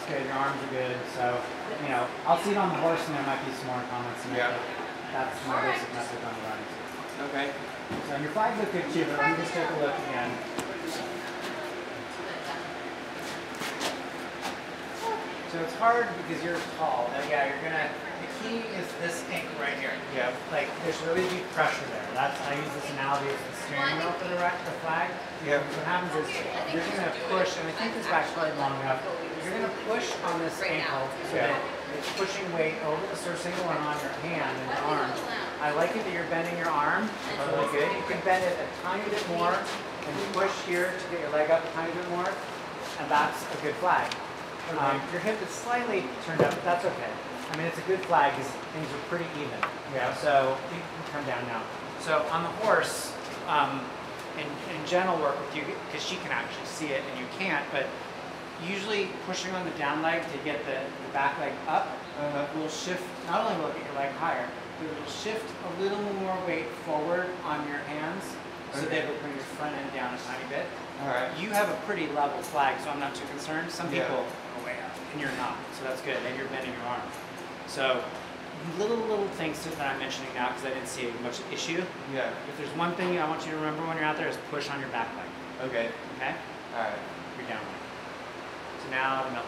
good. Your arms are good. So, you know, I'll see it on the horse, and there might be some more comments. Yeah. That's my basic method on the running. Okay. So your flags look good too, but let me just take a look again. So it's hard because you're tall. Now, yeah, you're gonna. The key is this ankle right here. Yeah. Like there's really deep pressure there. That's I use this analogy as the steering wheel for the flag. Yeah. What happens is you're gonna push, and I think this back's probably long enough. You're gonna push on this ankle so that it's pushing weight over the surface single and on your hand and your arm. I like it that you're bending your arm. It's really good. You can bend it a tiny bit more and push here to get your leg up a tiny bit more, and that's a good flag. Your hip is slightly turned up, but that's okay. I mean, it's a good flag because things are pretty even. Yeah. So you can come down now. So on the horse, in Jen will work with you because she can actually see it and you can't. But usually pushing on the down leg to get the back leg up will shift. Not only will it get your leg higher, but it will shift a little more weight forward on your hands, so that it will bring your front end down a tiny bit. All right. You have a pretty level flag, so I'm not too concerned. Some people are way up, and you're not, so that's good. And you're bending your arm. So little things that I'm mentioning now because I didn't see much issue. Yeah. If there's one thing I want you to remember when you're out there is push on your back leg. Okay. Okay? All right. Your down leg. So now the middle.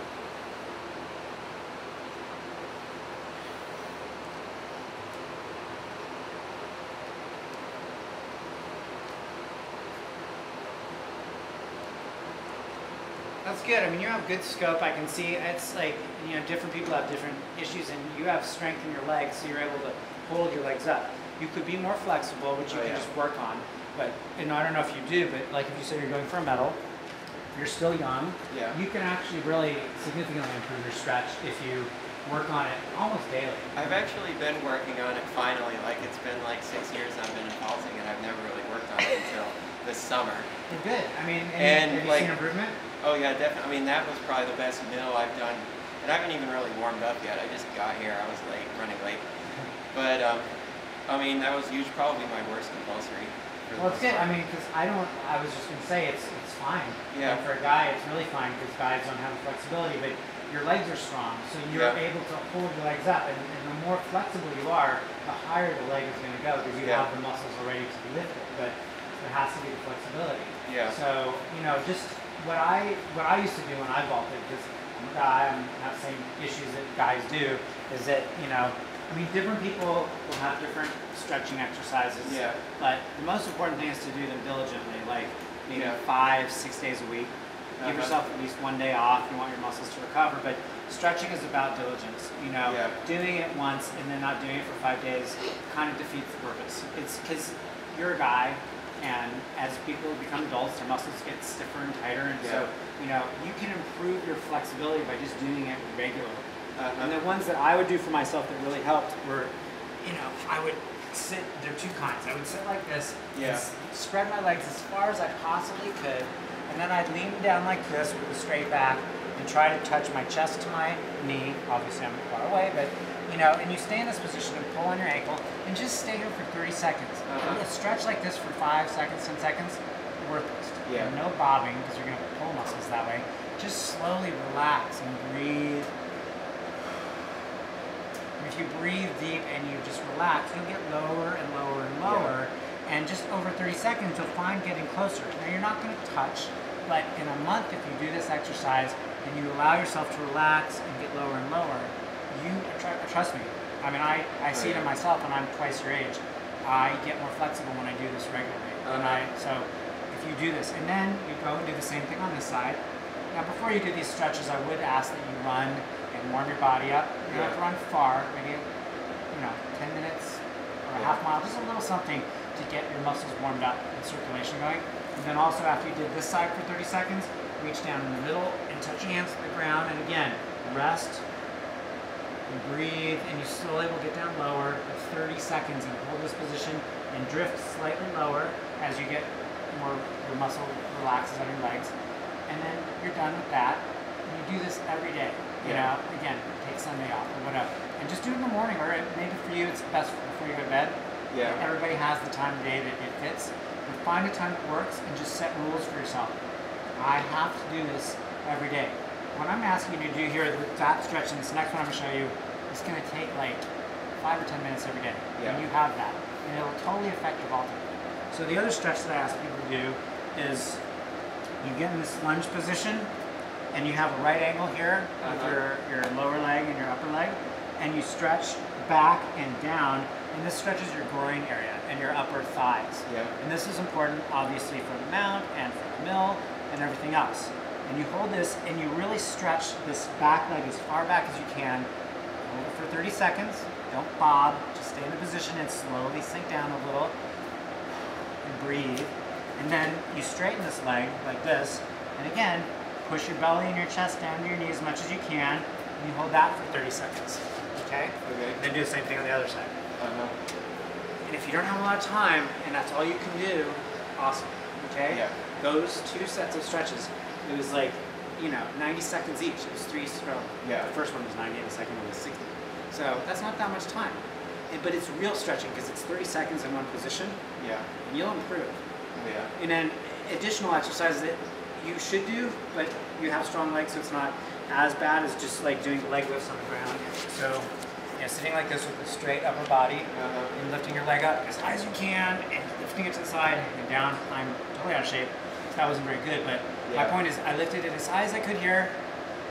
That's good. I mean, you have good scope. I can see it's like, you know, different people have different issues, and you have strength in your legs, so you're able to hold your legs up. You could be more flexible, which you can just work on. But, and I don't know if you do, but like if you said you're going for a medal, you're still young. Yeah. You can actually really significantly improve your stretch if you work on it almost daily. I've actually been working on it finally. Like it's been like 6 years I've been impulsing, and I've never really worked on it until this summer. You're good. I mean, and have you seen improvement? Oh yeah, definitely. I mean, that was probably the best mill I've done, and I haven't even really warmed up yet. I just got here. I was late, running late. But I mean, that was probably my worst compulsory. Well, it's good. I mean, because I was just gonna say it's fine. Yeah. And for a guy, it's really fine because guys don't have the flexibility, but your legs are strong, so you're able to hold your legs up, and the more flexible you are, the higher the leg is going to go because you have the muscles already to be lifted. But there has to be the flexibility. Yeah. So you know, just what I used to do when I vaulted, because I'm not saying issues that guys do, is that, you know, I mean, different people will have different stretching exercises. Yeah. But the most important thing is to do them diligently, like maybe 5-6 days a week. Give yourself at least one day off. You want your muscles to recover, but stretching is about diligence. You know, doing it once and then not doing it for 5 days kind of defeats the purpose. It's because you're a guy, and as people become adults, their muscles get stiffer and tighter, and so you know you can improve your flexibility by just doing it regularly. And the ones that I would do for myself that really helped were, you know, I would sit. There are two kinds. I would sit like this, and spread my legs as far as I possibly could. And then I'd lean down like this with a straight back and try to touch my chest to my knee. Obviously, I'm far away, but you know, and you stay in this position and pull on your ankle and just stay here for 30 seconds. And you'll stretch like this for 5 seconds, 10 seconds, worthless. Yeah. No bobbing because you're going to pull muscles that way. Just slowly relax and breathe. And if you breathe deep and you just relax, you'll get lower and lower and lower. And just over 30 seconds, you'll find getting closer. Now, you're not going to touch, but in a month, if you do this exercise and you allow yourself to relax and get lower and lower, trust me. I mean, I see it in myself when I'm twice your age. I get more flexible when I do this regularly. So if you do this, and then you go and do the same thing on this side. Now, before you do these stretches, I would ask that you run and warm your body up. You don't have to run far, maybe 10 minutes or a half mile, just a little something to get your muscles warmed up and circulation going. And then also after you did this side for 30 seconds, reach down in the middle and touch your hands to the ground. And again, rest and breathe, and you slowly will get down lower for 30 seconds and hold this position and drift slightly lower as you get more, your muscle relaxes on your legs. And then you're done with that. And you do this every day. You know, again, take Sunday off or whatever. And just do it in the morning, or maybe for you it's best before you go to bed. Yeah. Everybody has the time of day that it fits. But find a time that works and just set rules for yourself. I have to do this every day. what I'm asking you to do here with that stretch and this next one I'm going to show you is going to take like 5 or 10 minutes every day. Yeah. And you have that. And it'll totally affect your vaulting. So the other stretch that I ask people to do is you get in this lunge position and you have a right angle here with your lower leg and your upper leg, and you stretch back and down, and this stretches your groin area and your upper thighs. Yeah. And this is important obviously for the mount and for the mill and everything else. And you hold this and you really stretch this back leg as far back as you can. Hold it for 30 seconds. Don't bob. Just stay in the position and slowly sink down a little and breathe. And then you straighten this leg like this. And again, push your belly and your chest down to your knee as much as you can. And you hold that for 30 seconds. Okay? Okay. And then do the same thing on the other side. And if you don't have a lot of time and that's all you can do, awesome. Okay? Yeah. Those 2 sets of stretches, it was like, 90 seconds each. It was 3 strokes. Yeah. The first one was 90 and the second one was 60. So that's not that much time. But it's real stretching because it's 30 seconds in one position. Yeah. And you'll improve. Yeah. And then additional exercises that you should do, but you have strong legs, so it's not as bad as just like doing leg lifts on the ground. So sitting like this with a straight upper body and lifting your leg up as high as you can and lifting it to the side and down. I'm totally out of shape. That wasn't very good, but my point is I lifted it as high as I could here.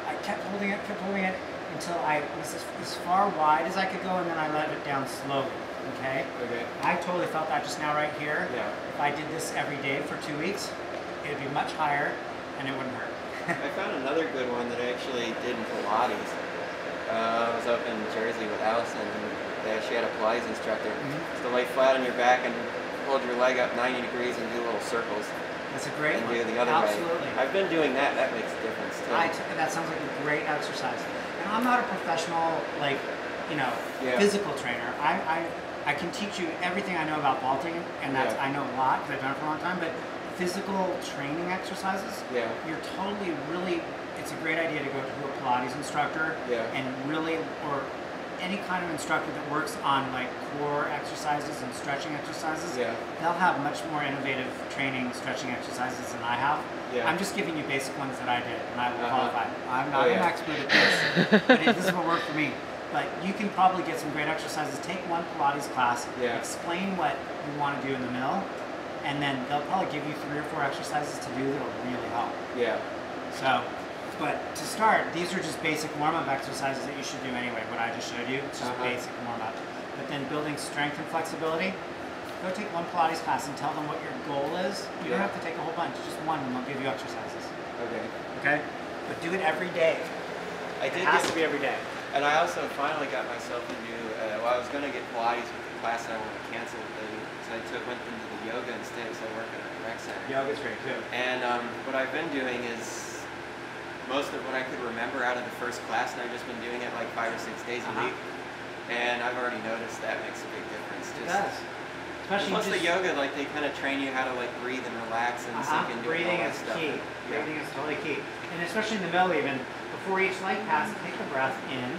I kept holding it until I was as far wide as I could go, and then I let it down slowly. Okay? Okay. I totally felt that just now right here. Yeah. If I did this every day for 2 weeks, it would be much higher and it wouldn't hurt. I found another good one that I actually did in Pilates. I was up in Jersey with Allison, and she had a Pilates instructor. Just to lay flat on your back and hold your leg up 90 degrees and do little circles. That's a great one. And do the other Absolutely. way. I've been doing that. That makes a difference too. That sounds like a great exercise. And I'm not a professional, physical trainer. I can teach you everything I know about vaulting, and that's I know a lot because I've done it for a long time. But physical training exercises, you're totally really. It's a great idea to go to a Pilates instructor and really, or any kind of instructor that works on like core exercises and stretching exercises. They'll have much more innovative training stretching exercises than I have. I'm just giving you basic ones that I did, and I will qualify. I'm not an expert at this, but this is what worked for me. But you can probably get some great exercises. Take one Pilates class, explain what you want to do in the middle, and then they'll probably give you 3 or 4 exercises to do that'll really help. So, but to start, these are just basic warm-up exercises that you should do anyway. What I just showed you, it's just basic warm-up. But then building strength and flexibility, go take one Pilates class and tell them what your goal is. You don't have to take a whole bunch, just one, and they'll give you exercises. Okay? But do it every day. It has to be every day. And I also finally got myself into, I was going to get Pilates with the class that I want to cancel, so I went into the yoga instead, so I work at a rec center. Yoga's great too. And what I've been doing is most of what I could remember out of the first class, and I've just been doing it like 5 or 6 days a week. And I've already noticed that makes a big difference. It does. Especially plus the yoga, like they kind of train you how to like breathe and relax and sink into breathing all that is stuff. key. Breathing is totally key. And especially in the middle even, before each leg pass, take a breath in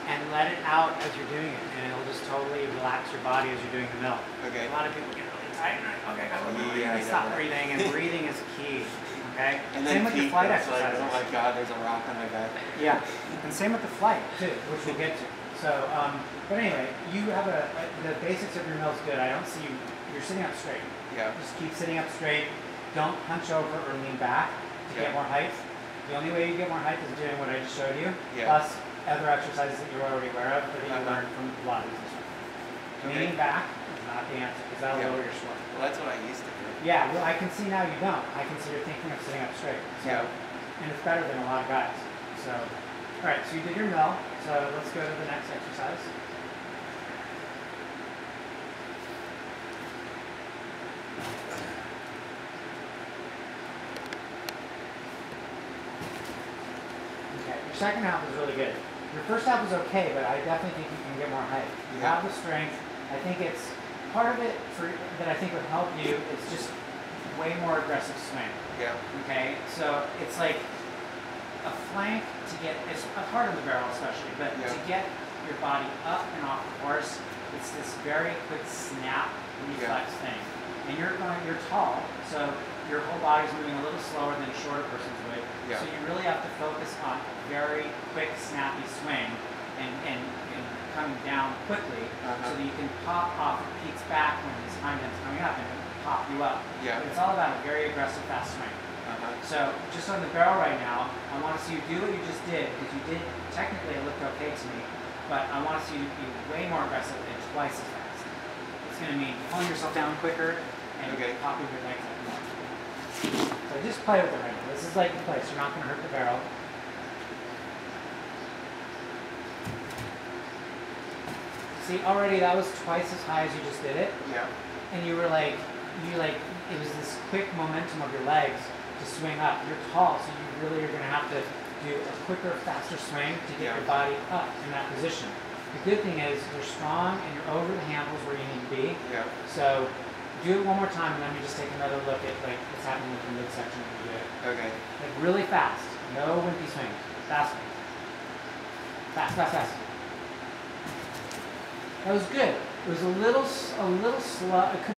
and let it out as you're doing it. And it'll just totally relax your body as you're doing the middle. Okay. A lot of people get really tight. Okay, stop breathing, and breathing is key. Okay? And same with the flight exercises. Like, oh my God, there's a rock on my back. Yeah, and same with the flight too, which we'll get to. So, but anyway, you have the basics of your mill's good. I don't see you. You're sitting up straight. Just keep sitting up straight. Don't hunch over or lean back to get more height. The only way you get more height is doing what I just showed you, plus other exercises that you're already aware of that you learned from Pilates. Leaning back is not the answer because that'll lower your sweat. Well, that's what I used to do. Yeah, well, I can see now you don't. I can see you're thinking of sitting up straight. So, and it's better than a lot of guys. So, all right, so you did your mill. So let's go to the next exercise. Okay, your second half was really good. Your first half was okay, but I definitely think you can get more height. You have the strength. I think it's part of it that I think would help you is just way more aggressive swing. Okay, so it's like a flank to get, it's hard on the barrel especially, but to get your body up and off the horse, it's this very quick snap reflex thing. And you're tall, so your whole body's moving a little slower than a shorter person's would. So you really have to focus on very quick, snappy swing and coming down quickly, so that you can pop off the peaks back when his hind end's coming up and pop you up. Yeah. But it's all about a very aggressive, fast swing. So just on the barrel right now, I want to see you do what you just did, because you did, technically it looked okay to me, but I want to see you be way more aggressive and twice as fast. It's going to mean pulling yourself down quicker and popping your legs up more. So just play with it right now. This is like the place. You're not going to hurt the barrel. See, already that was twice as high as you just did it. Yeah. And you were like, it was this quick momentum of your legs to swing up. You're tall, so you really are going to have to do a quicker, faster swing to get your body up in that position. The good thing is you're strong and you're over the handles where you need to be. Yeah. So do it one more time, and let me just take another look at like what's happening with the midsection when you do it. Okay. Like really fast. No wimpy swing. Fast. Fast, fast, fast. That was good. It was a little slow.